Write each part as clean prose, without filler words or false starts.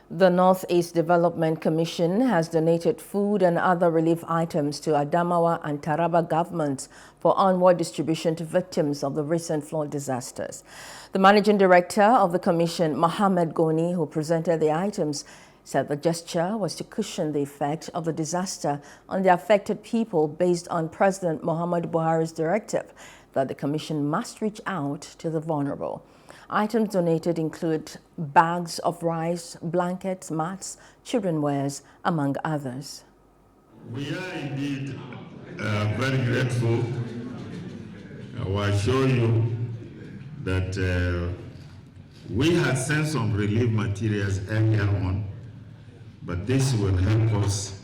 The Northeast Development Commission has donated food and other relief items to Adamawa and Taraba governments for onward distribution to victims of the recent flood disasters. The managing director of the commission, Mohammed Goni, who presented the items, said the gesture was to cushion the effect of the disaster on the affected people based on President Muhammadu Buhari's directive that the commission must reach out to the vulnerable. Items donated include bags of rice, blankets, mats, children's wears, among others. We are indeed very grateful. I will assure you that we had sent some relief materials earlier on, but this will help us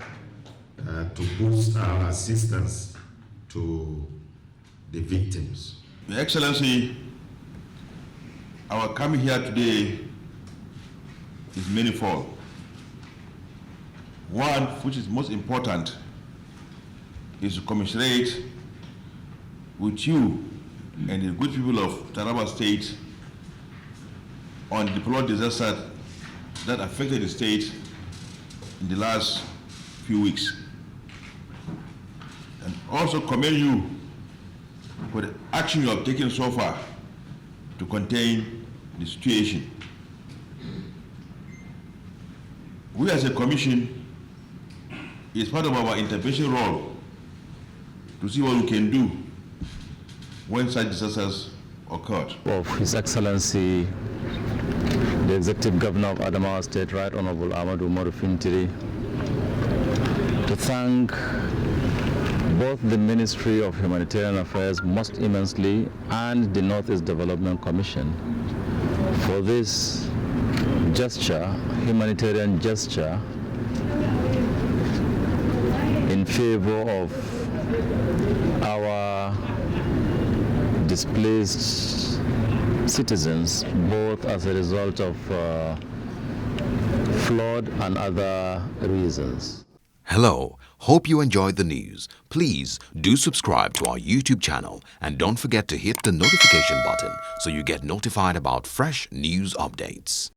to boost our assistance to the victims. Your Excellency, our coming here today is manifold. One, which is most important, is to commiserate with you and the good people of Taraba State on the flood disaster that affected the state in the last few weeks. And also commend you for the action you have taken so far to contain the situation. We as a commission, it's part of our intervention role to see what we can do when such disasters occurred. Of His Excellency, the Executive Governor of Adamawa State, Right Honorable Ahmadu Umaru Fintiri, to thank both the Ministry of Humanitarian Affairs most immensely and the Northeast Development Commission for this gesture, humanitarian gesture, in favor of our displaced citizens, both as a result of flood and other reasons. Hello, hope you enjoyed the news. Please do subscribe to our YouTube channel and don't forget to hit the notification button so you get notified about fresh news updates.